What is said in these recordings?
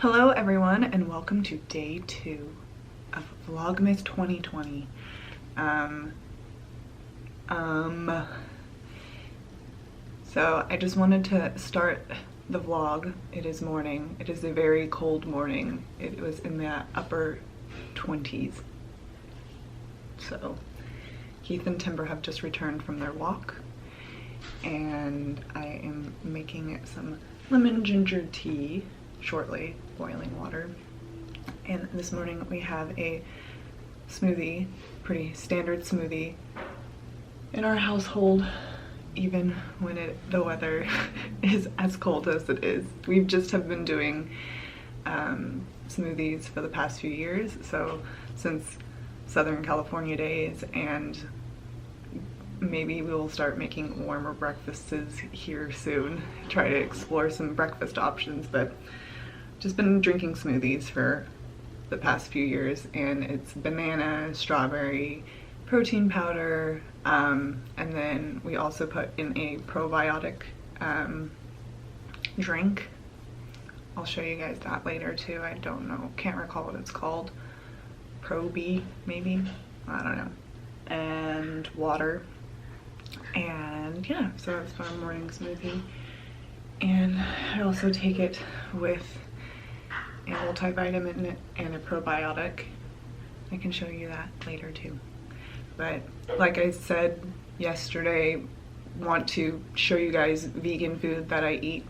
Hello everyone and welcome to day 2 of Vlogmas 2020. So I just wanted to start the vlog. It is morning. It is a very cold morning. It was in the upper 20s. So Keith and Timber have just returned from their walk and I am making some lemon ginger tea shortly, boiling water. And this morning we have a smoothie, pretty standard smoothie in our household, even when the weather is as cold as it is. We've just have been doing smoothies for the past few years, so since Southern California days, and maybe we will start making warmer breakfasts here soon. Try to explore some breakfast options, but just been drinking smoothies for the past few years, and it's banana, strawberry, protein powder, and then we also put in a probiotic drink. I'll show you guys that later too. I don't know, can't recall what it's called. Probi, maybe? I don't know. And water. And yeah, so that's my morning smoothie. And I also take it with a multivitamin and a probiotic. I can show you that later too. But like I said yesterday, want to show you guys vegan food that I eat,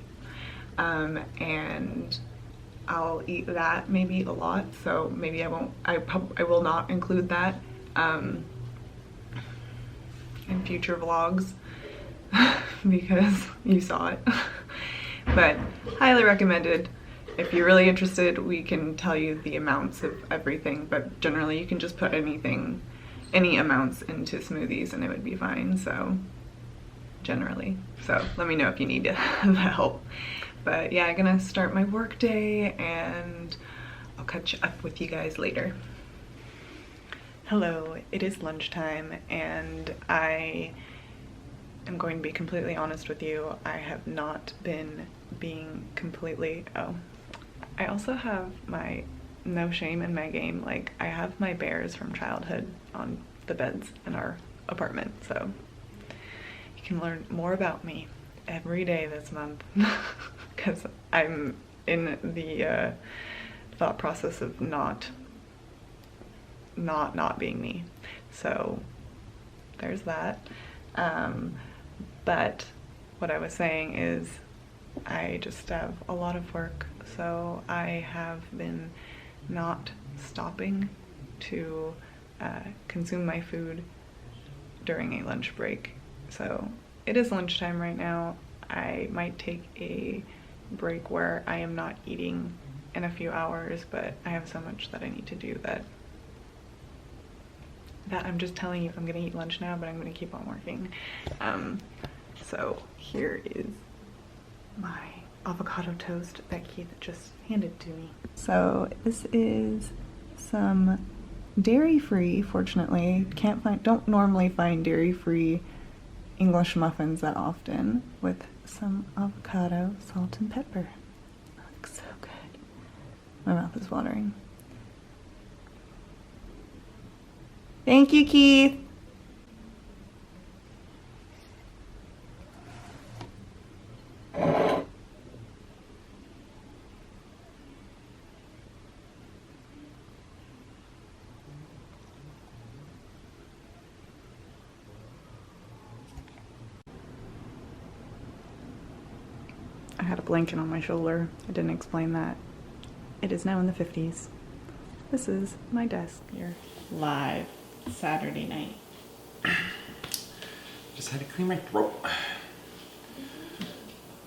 and I'll eat that maybe a lot, so maybe I will not include that in future vlogs because you saw it. But highly recommended. If you're really interested, we can tell you the amounts of everything, but generally you can just put any amounts into smoothies and it would be fine, so generally. So let me know if you need the help. But yeah, I'm gonna start my work day and I'll catch up with you guys later. Hello, it is lunchtime and I am going to be completely honest with you. I have not been being completely, I also have my no shame in my game. Like, I have my bears from childhood on the beds in our apartment, so you can learn more about me every day this month because I'm in the thought process of not being me. So there's that. But what I was saying is I just have a lot of work, so I have been not stopping to consume my food during a lunch break. So it is lunchtime right now. I might take a break where I am not eating in a few hours, but I have so much that I need to do that I'm just telling you I'm gonna eat lunch now, but I'm gonna keep on working. So here is my avocado toast that Keith just handed to me. So this is some dairy-free, fortunately. Don't normally find dairy-free English muffins that often, with some avocado, salt, and pepper. That looks so good. My mouth is watering. Thank you, Keith. I had a blanket on my shoulder. I didn't explain that. It is now in the 50s. This is my desk here. Live Saturday night. Just had to clean my throat.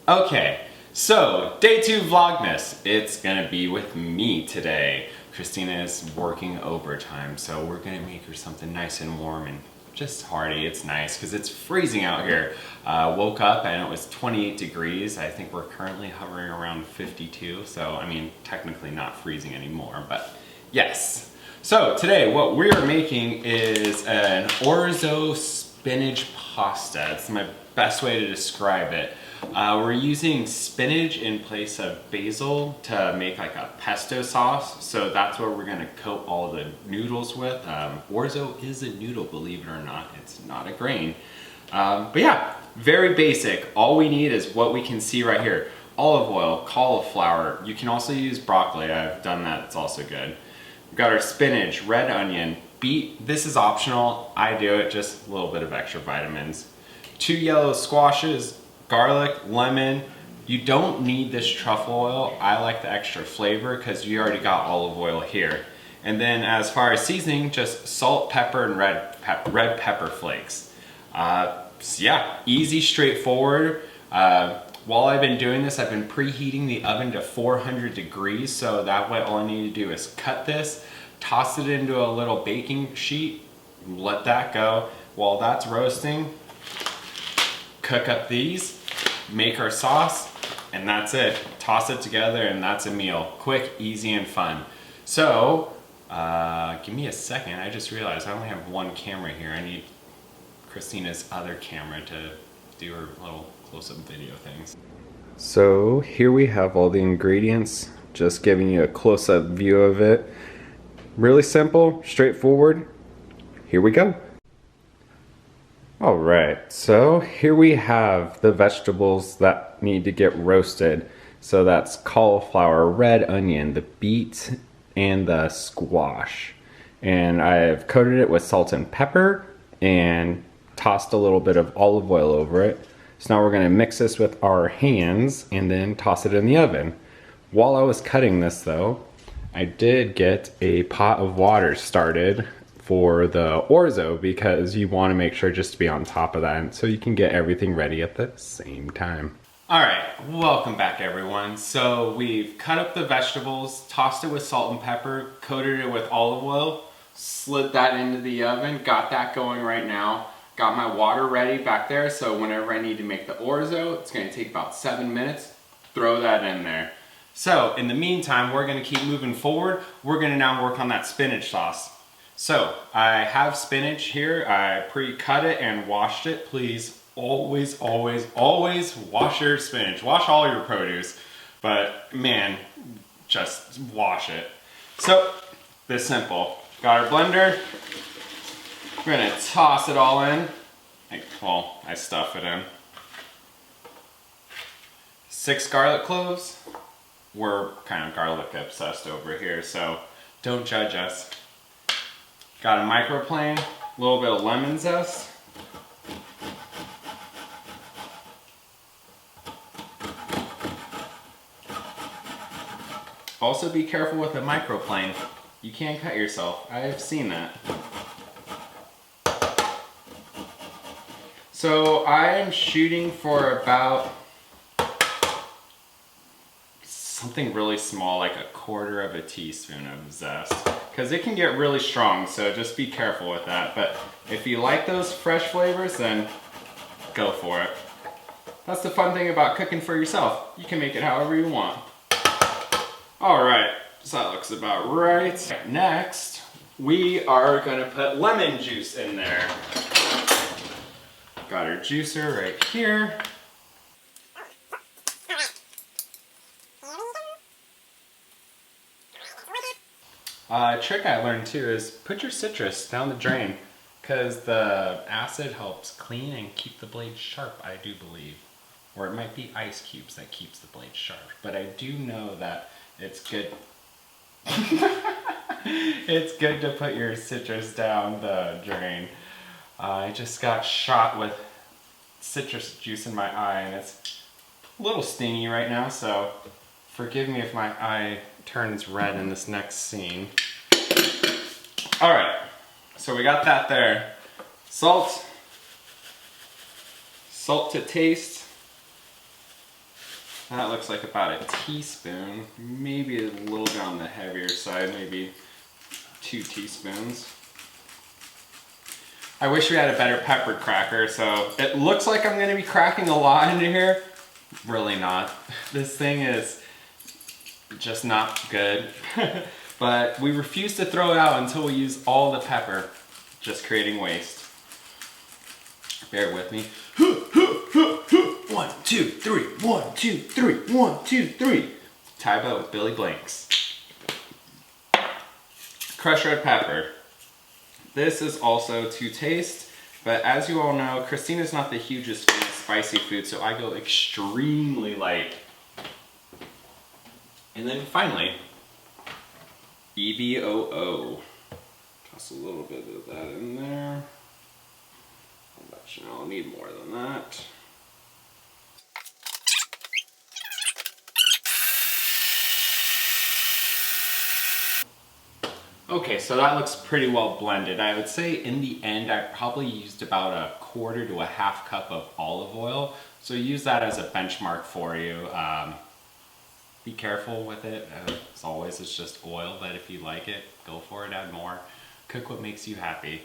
Okay, so day 2 Vlogmas. It's gonna be with me today. Christina is working overtime, so we're gonna make her something nice and warm and just hearty. It's nice because it's freezing out here. Woke up and it was 28 degrees. I think we're currently hovering around 52, so I mean technically not freezing anymore, but yes. So today what we're making is an Orzo spinach pasta. It's my best way to describe it. We're using spinach in place of basil to make like a pesto sauce. So that's what we're gonna coat all the noodles with. Orzo is a noodle, believe it or not. It's not a grain. But yeah, very basic. All we need is what we can see right here. Olive oil, cauliflower. You can also use broccoli. I've done that, it's also good. We've got our spinach, red onion, beet. This is optional. I do it, just a little bit of extra vitamins. 2 yellow squashes, garlic, lemon. You don't need this truffle oil. I like the extra flavor because you already got olive oil here. And then as far as seasoning, just salt, pepper, and red pepper flakes. So yeah, easy, straightforward. While I've been doing this, I've been preheating the oven to 400 degrees, so that way all I need to do is cut this, toss it into a little baking sheet, let that go. While that's roasting, cook up these, make our sauce, and that's it. Toss it together and that's a meal. Quick, easy, and fun. So, give me a second. I just realized I only have one camera here. I need Christina's other camera to do her little close-up video things. So here we have all the ingredients, just giving you a close-up view of it. Really simple, straightforward. Here we go. All right, so here we have the vegetables that need to get roasted. So that's cauliflower, red onion, the beet, and the squash. And I've coated it with salt and pepper and tossed a little bit of olive oil over it. So now we're gonna mix this with our hands and then toss it in the oven. While I was cutting this though, I did get a pot of water started for the Orzo because you wanna make sure just to be on top of that so you can get everything ready at the same time. All right, welcome back everyone. So we've cut up the vegetables, tossed it with salt and pepper, coated it with olive oil, slid that into the oven, got that going right now. Got my water ready back there, so whenever I need to make the Orzo, it's gonna take about 7 minutes, throw that in there. So in the meantime, we're gonna keep moving forward. We're gonna now work on that spinach sauce. So I have spinach here. I pre-cut it and washed it. Please always, always, always wash your spinach. Wash all your produce, but man, just wash it. So this simple. Got our blender. We're gonna toss it all in. Well, I stuff it in. 6 garlic cloves. We're kind of garlic obsessed over here, so don't judge us. Got a microplane, a little bit of lemon zest. Also be careful with a microplane. You can't cut yourself. I've seen that. So I'm shooting for about something really small, like 1/4 teaspoon of zest, because it can get really strong, so just be careful with that. But if you like those fresh flavors, then go for it. That's the fun thing about cooking for yourself. You can make it however you want. All right, so that looks about right. Next, we are gonna put lemon juice in there. Got our juicer right here. A trick I learned too is put your citrus down the drain because the acid helps clean and keep the blade sharp, I do believe. Or it might be ice cubes that keeps the blade sharp, but I do know that it's good. It's good to put your citrus down the drain. I just got shot with citrus juice in my eye and it's a little stingy right now, so forgive me if my eye turns red in this next scene. All right, so we got that there. Salt to taste. That looks like about a teaspoon, maybe a little bit on the heavier side, maybe 2 teaspoons. I wish we had a better pepper cracker, so it looks like I'm gonna be cracking a lot into here. Really not. This thing is just not good. But we refuse to throw it out until we use all the pepper, just creating waste. Bear with me. 1, 2, 3, 1, 2, 3, 1, 2, 3. Tie boat with Billy Blanks. Crushed red pepper. This is also to taste, but as you all know, Christina's not the hugest fan of spicy food, so I go extremely light. And then finally, EVOO. Toss a little bit of that in there. But you know, I'll need more than that. Okay, so that looks pretty well blended. I would say in the end, I probably used about a quarter to a half cup of olive oil. So use that as a benchmark for you. Be careful with it. As always, it's just oil, but if you like it, go for it, add more. Cook what makes you happy.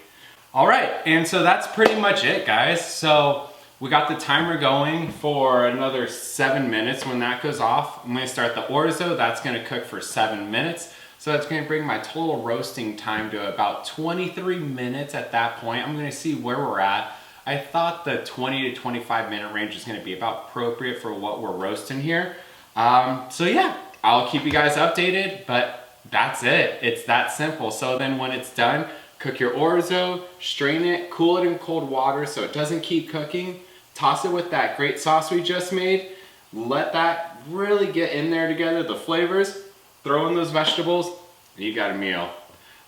All right, and so that's pretty much it, guys. So we got the timer going for another 7 minutes. When that goes off, I'm gonna start the orzo. That's gonna cook for 7 minutes. So that's gonna bring my total roasting time to about 23 minutes at that point. I'm gonna see where we're at. I thought the 20 to 25 minute range is gonna be about appropriate for what we're roasting here. So yeah, I'll keep you guys updated, but that's it. It's that simple. So then when it's done, cook your orzo, strain it, cool it in cold water so it doesn't keep cooking. Toss it with that great sauce we just made. Let that really get in there together, the flavors. Throw in those vegetables, and you got a meal.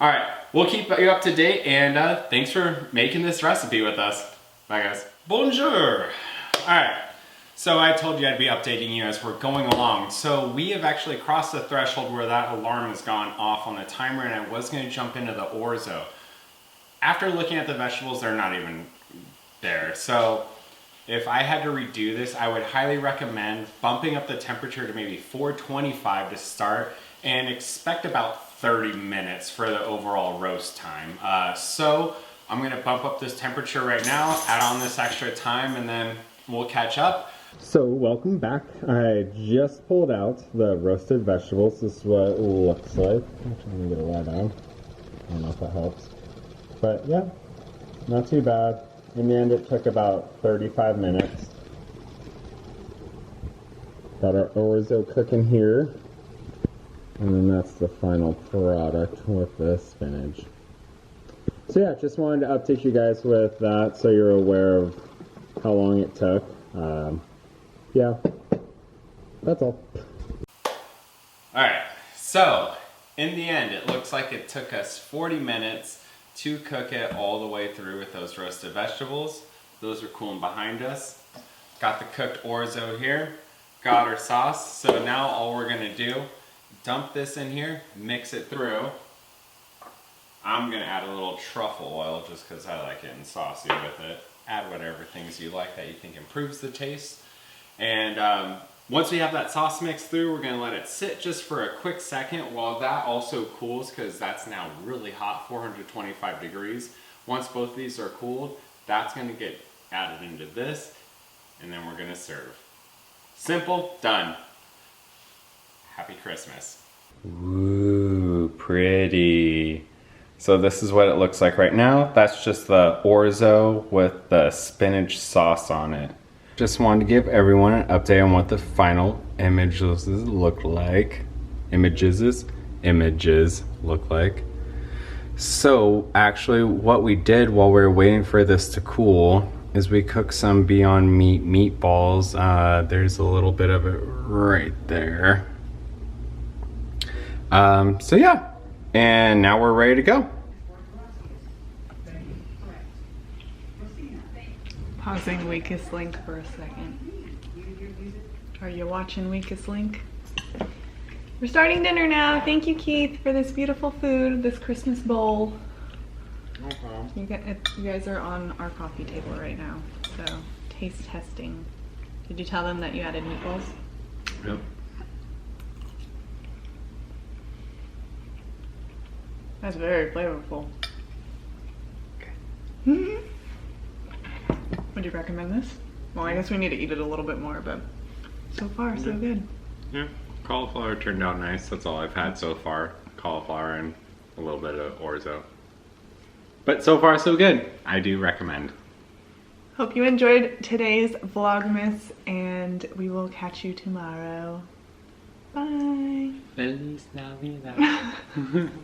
All right, we'll keep you up to date, and thanks for making this recipe with us. Bye, guys. Bonjour. All right, so I told you I'd be updating you as we're going along. So we have actually crossed the threshold where that alarm has gone off on the timer, and I was gonna jump into the orzo. After looking at the vegetables, they're not even there. So if I had to redo this, I would highly recommend bumping up the temperature to maybe 425 to start and expect about 30 minutes for the overall roast time. So I'm gonna bump up this temperature right now, add on this extra time, and then we'll catch up. So welcome back. I just pulled out the roasted vegetables. This is what it looks like. I'm trying to get a light on. I don't know if that helps. But yeah, not too bad. In the end, it took about 35 minutes. Got our orzo cooking here. And then that's the final product with the spinach. So yeah, just wanted to update you guys with that so you're aware of how long it took. Yeah, that's all. Alright, so in the end, it looks like it took us 40 minutes to cook it all the way through with those roasted vegetables. Those are cooling behind us. Got the cooked orzo here. Got our sauce. So now all we're gonna do, dump this in here, mix it through. I'm gonna add a little truffle oil just because I like it and saucy with it. Add whatever things you like that you think improves the taste. And once we have that sauce mixed through, we're gonna let it sit just for a quick second while that also cools, because that's now really hot, 425 degrees. Once both of these are cooled, that's gonna get added into this, and then we're gonna serve. Simple, done. Happy Christmas. Ooh, pretty. So this is what it looks like right now. That's just the orzo with the spinach sauce on it. Just wanted to give everyone an update on what the final images look like. Images look like. So actually what we did while we were waiting for this to cool is we cooked some Beyond Meat meatballs. There's a little bit of it right there. So yeah, and now we're ready to go. Pausing Weakest Link for a second. Are you watching Weakest Link? We're starting dinner now. Thank you, Keith, for this beautiful food, this Christmas bowl. You guys are on our coffee table right now, so taste testing. Did you tell them that you added meatballs? Yep. That's very flavorful. Okay. Would you recommend this? Well, I guess we need to eat it a little bit more, but so far, so good. Yeah, cauliflower turned out nice. That's all I've had so far. Cauliflower and a little bit of orzo. But so far, so good. I do recommend. Hope you enjoyed today's Vlogmas, and we will catch you tomorrow. Bye. Feliz Navidad.